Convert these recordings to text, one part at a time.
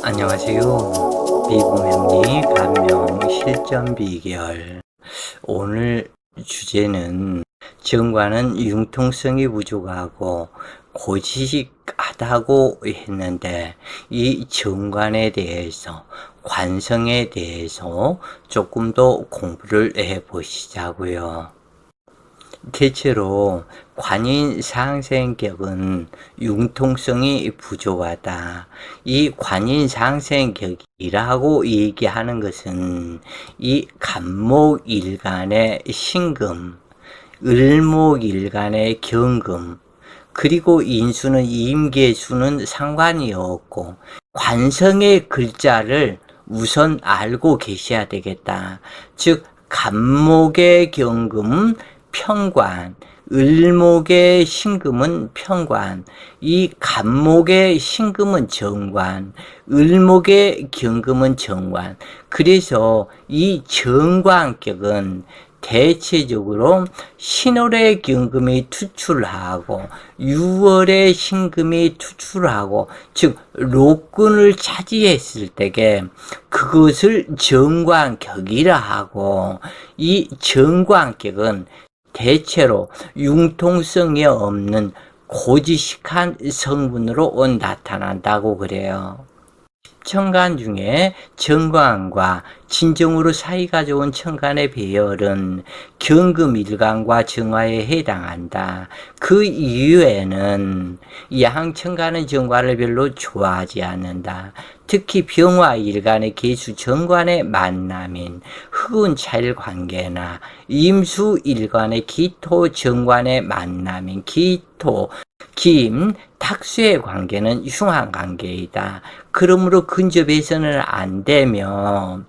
안녕하세요. 미궁명리 감명 실전 비결. 오늘 주제는 정관은 융통성이 부족하고 고지식하다고 했는데, 이 정관에 대해서, 관성에 대해서 조금 더 공부를 해보시자고요. 대체로 관인상생격은 융통성이 부족하다. 이 관인상생격이라고 얘기하는 것은 이 간목일간의 신금, 을목일간의 경금, 그리고 인수는 임계수는 상관이 없고 관성의 글자를 우선 알고 계셔야 되겠다. 즉 간목의 경금 평관, 을목의 신금은 평관, 이 간목의 신금은 정관, 을목의 경금은 정관. 그래서 이 정관격은 대체적으로 신월의 경금이 투출하고 6월의 신금이 투출하고, 즉禄군을 차지했을 때에 그것을 정관격이라 하고, 이 정관격은 대체로 융통성이 없는 고지식한 성분으로 나타난다고 그래요. 천간 중에 정관과 진정으로 사이가 좋은 천간의 배열은 경금일간과 정화에 해당한다. 그 이유에는 양천간은 정관을 별로 좋아하지 않는다. 특히 병화일간의 계수 정관의 만남인 흑운차일 관계나 임수일간의 기토 정관의 만남인 기토 김, 탁수의 관계는 흉한 관계이다. 그러므로 근접해서는 안 되며,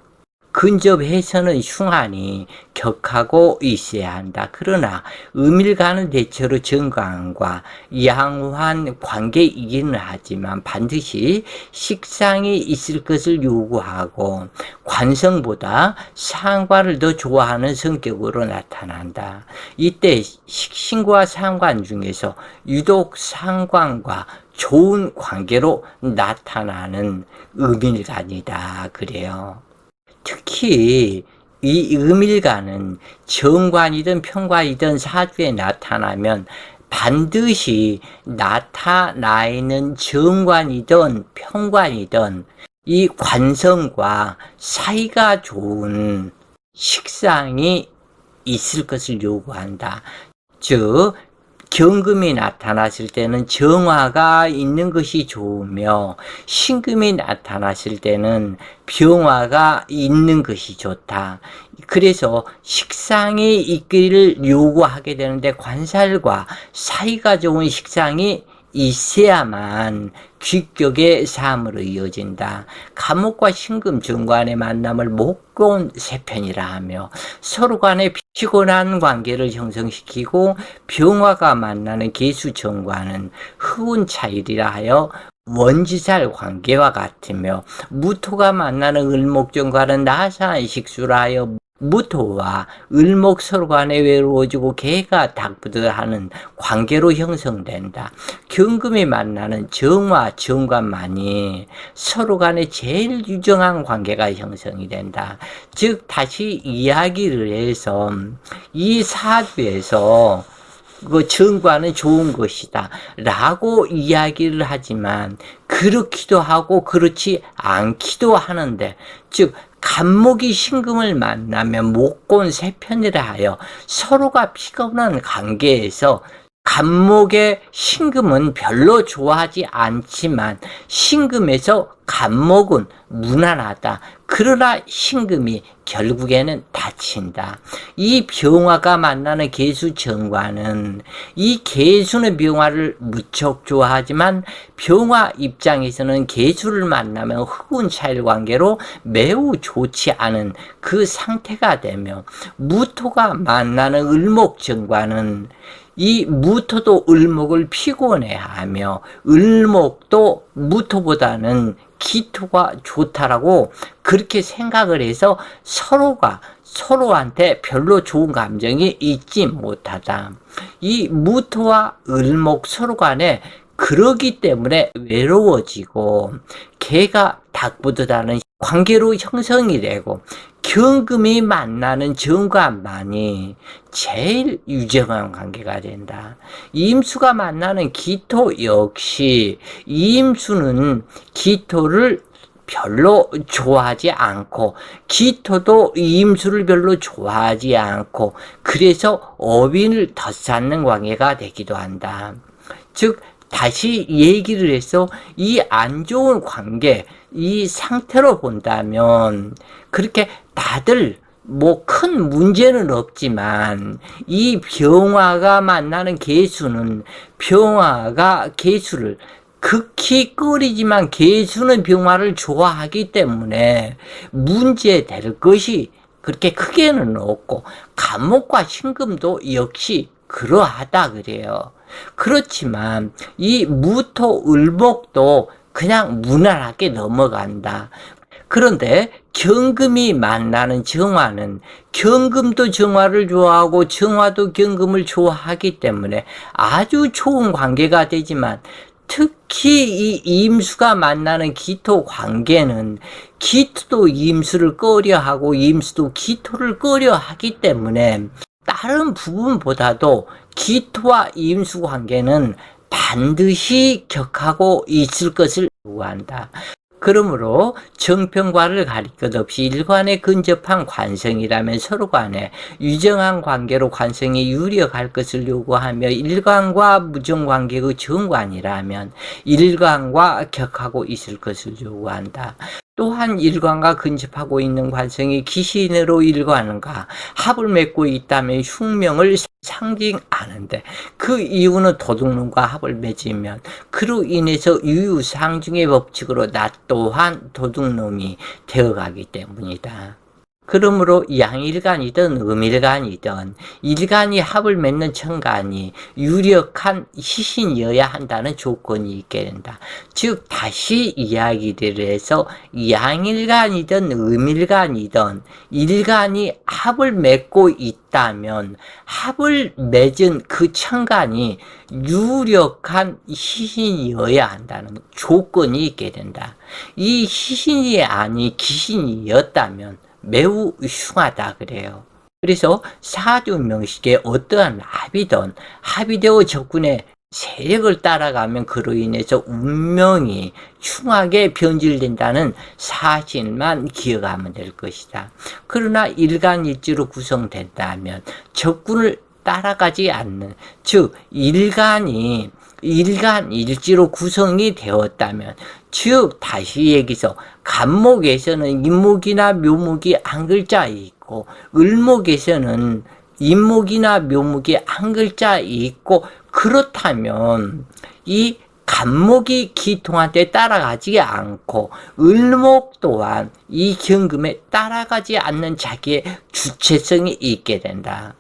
근접해서는 흉한이 격하고 있어야 한다. 그러나 음일간은 대체로 정관과 양환 관계이기는 하지만 반드시 식상이 있을 것을 요구하고 관성보다 상관을 더 좋아하는 성격으로 나타난다. 이때 식신과 상관 중에서 유독 상관과 좋은 관계로 나타나는 음일간이다 그래요. 특히 이 음일간은 정관이든 평관이든 사주에 나타나면 반드시 나타나 있는 정관이든 평관이든 이 관성과 사이가 좋은 식상이 있을 것을 요구한다. 즉 경금이 나타났을 때는 정화가 있는 것이 좋으며, 신금이 나타났을 때는 병화가 있는 것이 좋다. 그래서 식상이 있기를 요구하게 되는데, 관살과 사이가 좋은 식상이 있어야만 귀격의 삶으로 이어진다. 간목과 신금 정관의 만남을 목곤 세편이라 하며, 서로 간에 피곤한 관계를 형성시키고, 병화가 만나는 계수 정관은 흑운차일이라 하여 원지살 관계와 같으며, 무토가 만나는 을목정관은 나사한 식수라 하여 무토와 을목 서로 간에 외로워지고 개가 닭부드하는 관계로 형성된다. 경금이 만나는 정화 정관만이 서로 간에 제일 유정한 관계가 형성이 된다. 즉 다시 이야기를 해서 이 사주에서 그 정관은 좋은 것이다 라고 이야기를 하지만, 그렇기도 하고 그렇지 않기도 하는데, 즉 간목이 신금을 만나면 목곤 세편이라 하여 서로가 피곤한 관계에서 간목의 신금은 별로 좋아하지 않지만 신금에서 간목은 무난하다. 그러나 신금이 결국에는 다친다. 이 병화가 만나는 계수 정관은 이 계수는 병화를 무척 좋아하지만 병화 입장에서는 계수를 만나면 흑운차일 관계로 매우 좋지 않은 그 상태가 되며, 무토가 만나는 을목 정관은 이 무토도 을목을 피곤해하며 을목도 무토보다는 기토가 좋다라고 그렇게 생각을 해서 서로가 서로한테 별로 좋은 감정이 있지 못하다. 이 무토와 을목 서로 간에 그러기 때문에 외로워지고 개가 닭보다는 관계로 형성이 되고 경금이 만나는 정관만이 제일 유정한 관계가 된다. 임수가 만나는 기토 역시 임수는 기토를 별로 좋아하지 않고 기토도 임수를 별로 좋아하지 않고 그래서 어빈을 덧쌓는 관계가 되기도 한다. 즉 다시 얘기를 해서 이 안 좋은 관계, 이 상태로 본다면 그렇게 다들 뭐 큰 문제는 없지만 이 병화가 만나는 계수는 병화가 계수를 극히 꺼리지만 계수는 병화를 좋아하기 때문에 문제될 것이 그렇게 크게는 없고 간목과 신금도 역시 그러하다 그래요. 그렇지만 이 무토 을목도 그냥 무난하게 넘어간다. 그런데 경금이 만나는 정화는 경금도 정화를 좋아하고 정화도 경금을 좋아하기 때문에 아주 좋은 관계가 되지만 특히 이 임수가 만나는 기토 관계는 기토도 임수를 꺼려하고 임수도 기토를 꺼려하기 때문에 다른 부분보다도 기토와 임수 관계는 반드시 격하고 있을 것을 요구한다. 그러므로 정평과를 가릴 것 없이 일관에 근접한 관성이라면 서로 간에 유정한 관계로 관성이 유력할 것을 요구하며 일관과 무정관계의 정관이라면 일관과 격하고 있을 것을 요구한다. 또한 일관과 근접하고 있는 관성이 기신으로 일관과 합을 맺고 있다면 흉명을 상징하는데 그 이유는 도둑놈과 합을 맺으면 그로 인해서 유유상중의 법칙으로 나 또한 도둑놈이 되어가기 때문이다. 그러므로 양일간이든 음일간이든 일간이 합을 맺는 천간이 유력한 시신이어야 한다는 조건이 있게 된다. 즉 다시 이야기를 해서 양일간이든 음일간이든 일간이 합을 맺고 있다면 합을 맺은 그 천간이 유력한 시신이어야 한다는 조건이 있게 된다. 이 시신이 아니 기신이었다면 매우 흉하다 그래요. 그래서 사주명식에 어떠한 합이 되어 적군의 세력을 따라가면 그로 인해서 운명이 흉하게 변질된다는 사실만 기억하면 될 것이다. 그러나 일간일지로 구성된다면 적군을 따라가지 않는, 즉 일간일지로 구성이 되었다면, 즉 다시 얘기해서 간목에서는 인목이나 묘목이 한 글자 있고 을목에서는 인목이나 묘목이 한 글자 있고 그렇다면 이 간목이 기통한테 따라가지 않고 을목 또한 이 경금에 따라가지 않는 자기의 주체성이 있게 된다.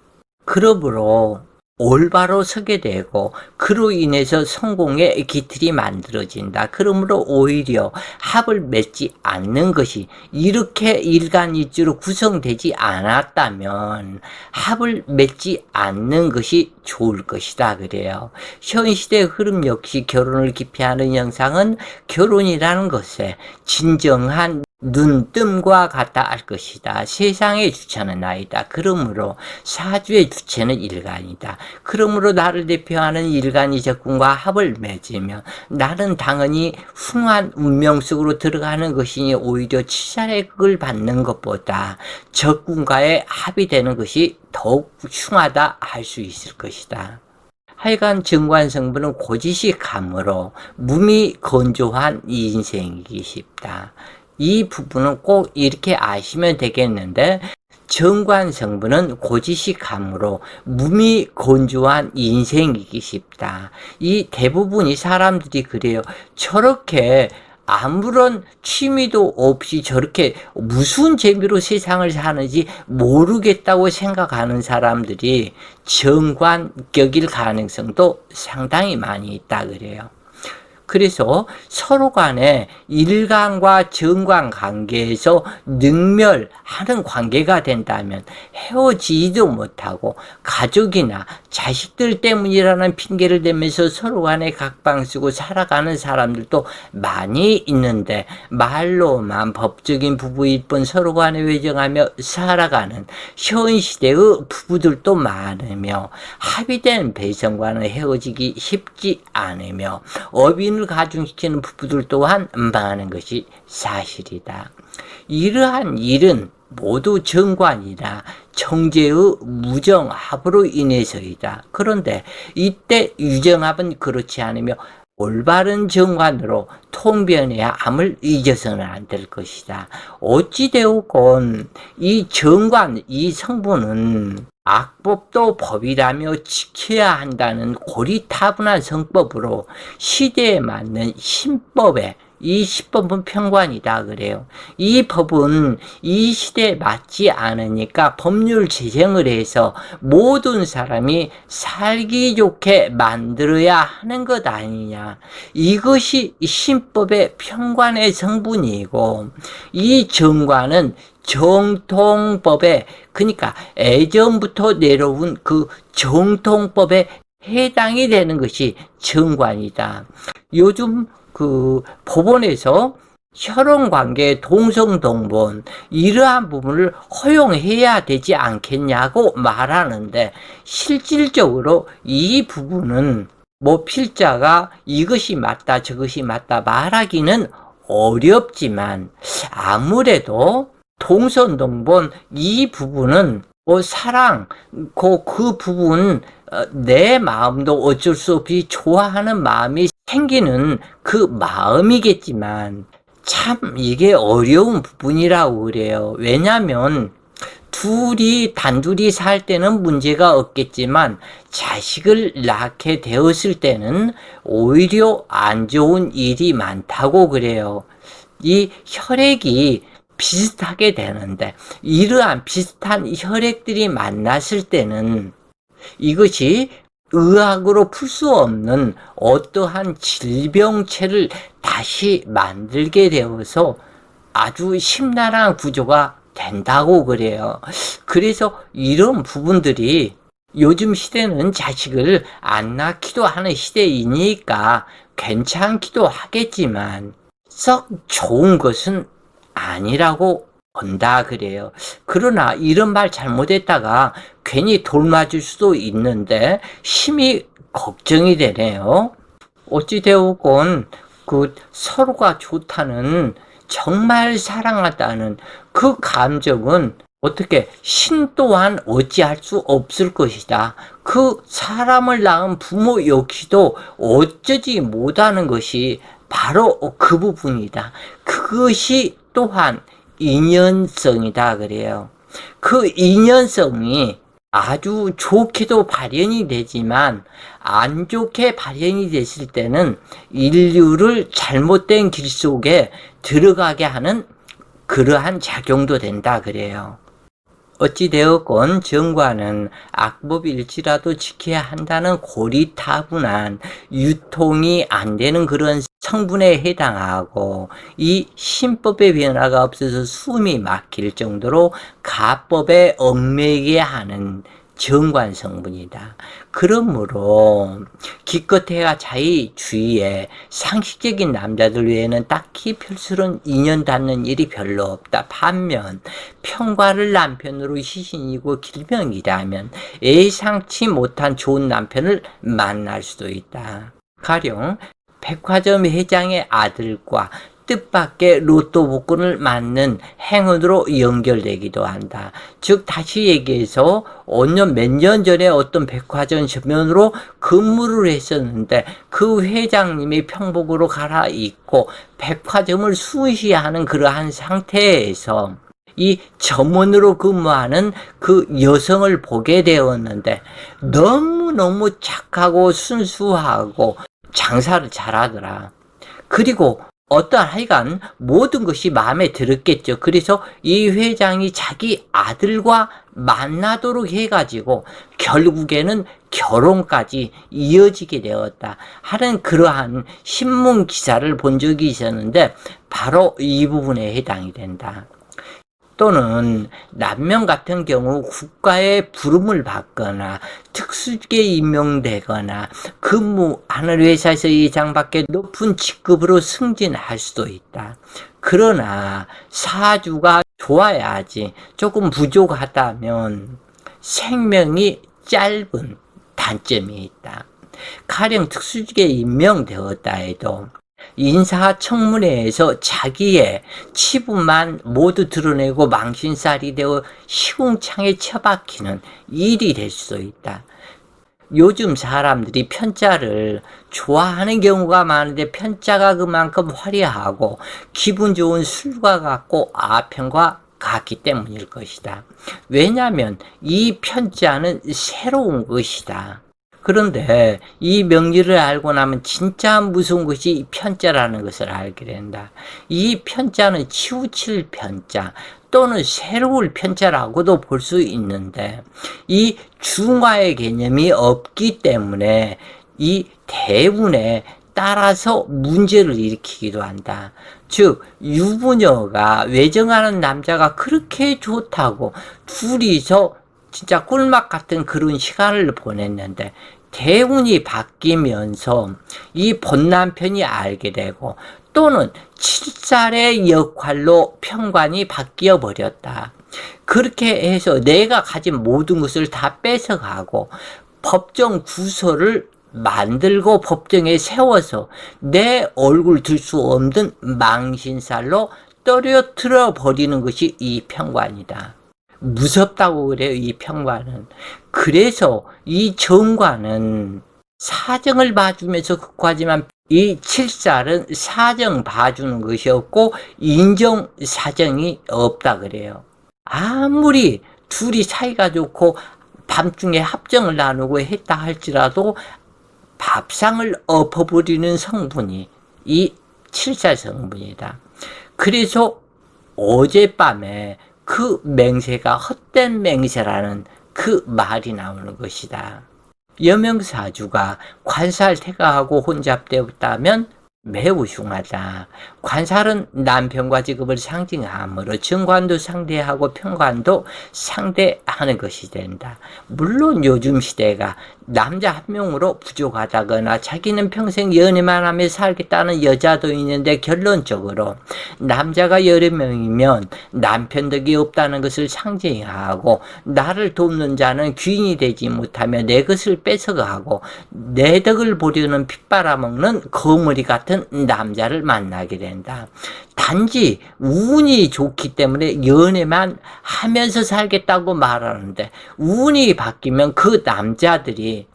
그러므로 올바로 서게 되고 그로 인해서 성공의 기틀이 만들어진다. 그러므로 오히려 합을 맺지 않는 것이 이렇게 일간일지로 구성되지 않았다면 합을 맺지 않는 것이 좋을 것이다 그래요. 현 시대의 흐름 역시 결혼을 기피하는 현상은 결혼이라는 것에 진정한 눈뜸과 같다 할 것이다. 세상의 주체는 나이다. 그러므로 사주의 주체는 일간이다. 그러므로 나를 대표하는 일간이 적군과 합을 맺으면 나는 당연히 흉한 운명 속으로 들어가는 것이니 오히려 치살의 극을 받는 것보다 적군과의 합이 되는 것이 더욱 흉하다 할 수 있을 것이다. 하여간 정관성분은 고지식함으로 몸이 건조한 인생이기 쉽다. 이 부분은 꼭 이렇게 아시면 되겠는데 정관성분은 고지식함으로 몸이 건조한 인생이기 쉽다. 이 대부분이 사람들이 그래요. 저렇게 아무런 취미도 없이 저렇게 무슨 재미로 세상을 사는지 모르겠다고 생각하는 사람들이 정관격일 가능성도 상당히 많이 있다 그래요. 그래서 서로 간에 일간과 정관 관계에서 능멸하는 관계가 된다면 헤어지지도 못하고 가족이나 자식들 때문이라는 핑계를 대면서 서로 간에 각방 쓰고 살아가는 사람들도 많이 있는데, 말로만 법적인 부부일 뿐 서로 간에 외정하며 살아가는 현 시대의 부부들도 많으며, 합의된 배선과는 헤어지기 쉽지 않으며 어빈을 가중시키는 부부들 또한 많은 것이 사실이다. 이러한 일은 모두 정관이나 정제의 무정합으로 인해서이다. 그런데 이때 유정합은 그렇지 않으며 올바른 정관으로 통변해야 함을 잊어서는 안 될 것이다. 어찌되었건 이 정관, 이 성분은 악법도 법이라며 지켜야 한다는 고리타분한 성법으로 시대에 맞는 신법에, 이 신법은 평관이다 그래요. 이 법은 이 시대에 맞지 않으니까 법률 제정을 해서 모든 사람이 살기 좋게 만들어야 하는 것 아니냐. 이것이 신법의 평관의 성분이고, 이 정관은 정통법에, 그러니까 예전부터 내려온 그 정통법에 해당이 되는 것이 정관이다. 요즘 그 법원에서 혈연관계 동성동본 이러한 부분을 허용해야 되지 않겠냐고 말하는데, 실질적으로 이 부분은 뭐 필자가 이것이 맞다 저것이 맞다 말하기는 어렵지만, 아무래도 동성동본 이 부분은 사랑, 그 부분, 내 마음도 어쩔 수 없이 좋아하는 마음이 생기는 그 마음이겠지만, 참 이게 어려운 부분이라고 그래요. 왜냐하면 둘이 단둘이 살 때는 문제가 없겠지만 자식을 낳게 되었을 때는 오히려 안 좋은 일이 많다고 그래요. 이 혈액이 비슷하게 되는데, 이러한 비슷한 혈액들이 만났을 때는 이것이 의학으로 풀 수 없는 어떠한 질병체를 다시 만들게 되어서 아주 심란한 구조가 된다고 그래요. 그래서 이런 부분들이, 요즘 시대는 자식을 안 낳기도 하는 시대이니까 괜찮기도 하겠지만 썩 좋은 것은 아니라고 본다 그래요. 그러나 이런 말 잘못했다가 괜히 돌 맞을 수도 있는데 심히 걱정이 되네요. 어찌되었건 그 서로가 좋다는, 정말 사랑하다는 그 감정은 어떻게 신 또한 어찌할 수 없을 것이다. 그 사람을 낳은 부모 역시도 어쩌지 못하는 것이 바로 그 부분이다. 그것이 또한 인연성이다 그래요. 그 인연성이 아주 좋게도 발현이 되지만 안 좋게 발현이 됐을 때는 인류를 잘못된 길 속에 들어가게 하는 그러한 작용도 된다 그래요. 어찌되었건 정관은 악법일지라도 지켜야 한다는 고리타분한, 유통이 안 되는 그런 성분에 해당하고, 이 신법의 변화가 없어서 숨이 막힐 정도로 가법에 얽매이게 하는 정관 성분이다. 그러므로 기껏해야 자기 주위에 상식적인 남자들 외에는 딱히 별스런 인연 닿는 일이 별로 없다. 반면 평과를 남편으로 시신이고 길명이라면 예상치 못한 좋은 남편을 만날 수도 있다. 가령 백화점 회장의 아들과 뜻밖의 로또 복권을 맞는 행운으로 연결되기도 한다. 즉 다시 얘기해서 몇 년 전에 어떤 백화점 점원으로 근무를 했었는데 그 회장님이 평복으로 갈아입고 백화점을 순시하는 그러한 상태에서 이 점원으로 근무하는 그 여성을 보게 되었는데 너무너무 착하고 순수하고 장사를 잘하더라. 그리고 하여간 모든 것이 마음에 들었겠죠. 그래서 이 회장이 자기 아들과 만나도록 해가지고 결국에는 결혼까지 이어지게 되었다 하는 그러한 신문 기사를 본 적이 있었는데 바로 이 부분에 해당이 된다. 또는 남명 같은 경우 국가의 부름을 받거나 특수직에 임명되거나 근무하는 회사에서 예상밖에 높은 직급으로 승진할 수도 있다. 그러나 사주가 좋아야지 조금 부족하다면 생명이 짧은 단점이 있다. 가령 특수직에 임명되었다 해도 인사청문회에서 자기의 치부만 모두 드러내고 망신살이 되어 시궁창에 처박히는 일이 될 수도 있다. 요즘 사람들이 편자를 좋아하는 경우가 많은데 편자가 그만큼 화려하고 기분 좋은 술과 같고 아편과 같기 때문일 것이다. 왜냐하면 이 편자는 새로운 것이다. 그런데 이 명리를 알고 나면 진짜 무서운 것이 이 편자라는 것을 알게 된다. 이 편자는 치우칠 편자 또는 새로울 편자라고도 볼 수 있는데 이 중화의 개념이 없기 때문에 이 대운에 따라서 문제를 일으키기도 한다. 즉 유부녀가 외정하는 남자가 그렇게 좋다고 둘이서 진짜 꿀맛 같은 그런 시간을 보냈는데 대운이 바뀌면서 이 본남편이 알게 되고 또는 칠살의 역할로 편관이 바뀌어 버렸다. 그렇게 해서 내가 가진 모든 것을 다 뺏어가고 법정 구설을 만들고 법정에 세워서 내 얼굴 들 수 없는 망신살로 떨어뜨려 버리는 것이 이 편관이다. 무섭다고 그래요, 이 편관은. 그래서 이 정관은 사정을 봐주면서 극화지만 이 칠살은 사정 봐주는 것이 없고 인정 사정이 없다 그래요. 아무리 둘이 사이가 좋고 밤중에 합정을 나누고 했다 할지라도 밥상을 엎어버리는 성분이 이 칠살 성분이다. 그래서 어젯밤에 그 맹세가 헛된 맹세라는 그 말이 나오는 것이다. 여명사주가 관사를 태가하고 혼잡되었다면 매우 흉하다. 관살은 남편과 직업을 상징하므로 정관도 상대하고 편관도 상대하는 것이 된다. 물론 요즘 시대가 남자 한 명으로 부족하다거나 자기는 평생 연애만 하며 살겠다는 여자도 있는데 결론적으로 남자가 여러 명이면 남편 덕이 없다는 것을 상징하고 나를 돕는 자는 귀인이 되지 못하며 내 것을 뺏어가고 내 덕을 보려는 핏바라먹는 거머리 같은 남자를 만나게 된다. 단지 운이 좋기 때문에 연애만 하면서 살겠다고 말하는데 운이 바뀌면 그 남자들이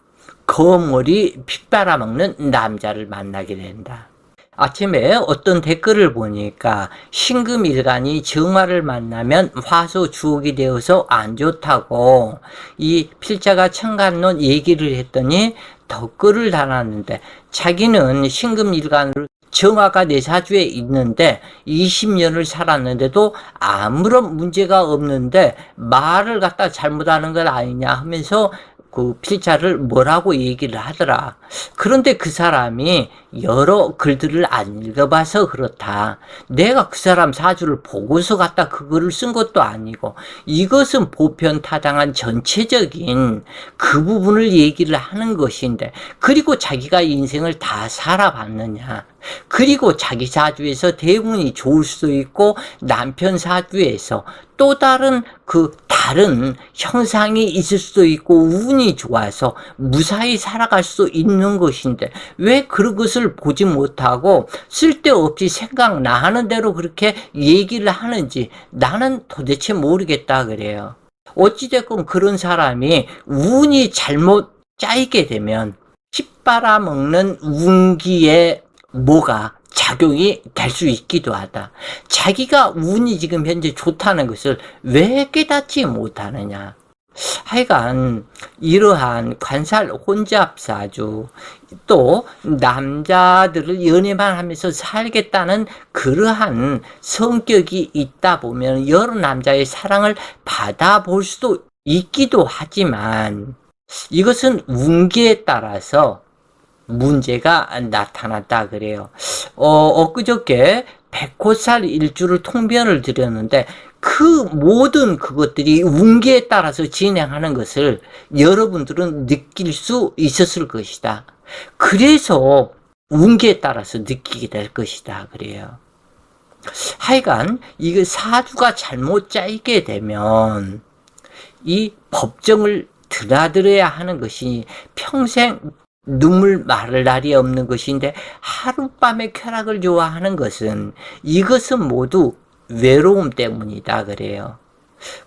거머리 핏바라먹는 남자를 만나게 된다. 아침에 어떤 댓글을 보니까 신금일간이 정화를 만나면 화소 주옥이 되어서 안 좋다고 이 필자가 청간론 얘기를 했더니 댓글을 달았는데 자기는 신금일간으로 정화가 내 사주에 있는데 20년을 살았는데도 아무런 문제가 없는데 말을 갖다 잘못하는 건 아니냐 하면서 그 필자를 뭐라고 얘기를 하더라. 그런데 그 사람이 여러 글들을 안 읽어봐서 그렇다. 내가 그 사람 사주를 보고서 갖다 그거를 쓴 것도 아니고 이것은 보편타당한 전체적인 그 부분을 얘기를 하는 것인데 그리고 자기가 인생을 다 살아봤느냐. 그리고 자기 사주에서 대운이 좋을 수도 있고 남편 사주에서 또 다른 다른 형상이 있을 수도 있고 운이 좋아서 무사히 살아갈 수 있는 것인데 왜 그런 것을 보지 못하고 쓸데없이 생각나 하는 대로 그렇게 얘기를 하는지 나는 도대체 모르겠다 그래요. 어찌됐건 그런 사람이 운이 잘못 짜이게 되면 피 빨아먹는 운기에 뭐가 작용이 될 수 있기도 하다. 자기가 운이 지금 현재 좋다는 것을 왜 깨닫지 못하느냐. 하여간 이러한 관살 혼잡사주, 또 남자들을 연애만 하면서 살겠다는 그러한 성격이 있다 보면 여러 남자의 사랑을 받아볼 수도 있기도 하지만, 이것은 운기에 따라서 문제가 나타났다 그래요. 엊그저께 백호살 일주를 통변을 드렸는데, 그 모든 그것들이 운기에 따라서 진행하는 것을 여러분들은 느낄 수 있었을 것이다. 그래서 운기에 따라서 느끼게 될 것이다 그래요. 하여간 이거 사주가 잘못 짜이게 되면 이 법정을 드나들어야 하는 것이 평생 눈물 마를 날이 없는 것인데, 하룻밤에 쾌락을 좋아하는 것은, 이것은 모두 외로움 때문이다 그래요.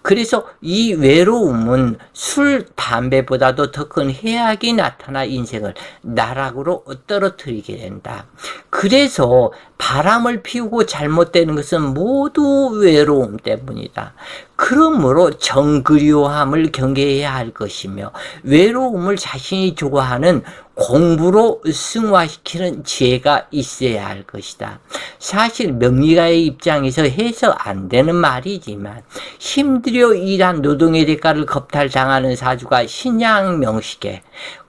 그래서 이 외로움은 술, 담배보다도 더 큰 해악이 나타나 인생을 나락으로 떨어뜨리게 된다. 그래서 바람을 피우고 잘못되는 것은 모두 외로움 때문이다. 그러므로 정그리워함을 경계해야 할 것이며, 외로움을 자신이 좋아하는 공부로 승화시키는 지혜가 있어야 할 것이다. 사실 명리가의 입장에서 해서 안 되는 말이지만, 힘들여 일한 노동의 대가를 겁탈당하는 사주가 신양 명식의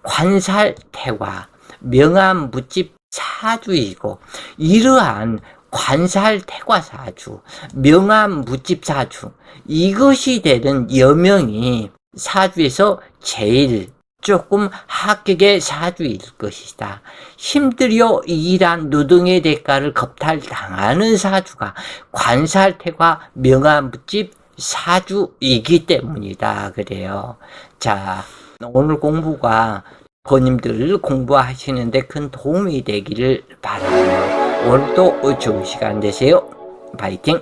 관살태과 명암무집 사주이고, 이러한 관살태과 사주, 명암무집 사주, 이것이 되는 여명이 사주에서 제일 조금 합격의 사주일 것이다. 힘들여 일한 노동의 대가를 겁탈당하는 사주가 관살태과 명암무집 사주이기 때문이다 그래요. 자, 오늘 공부가 본인들 공부하시는데 큰 도움이 되기를 바라며, 오늘도 좋은 시간 되세요. 파이팅!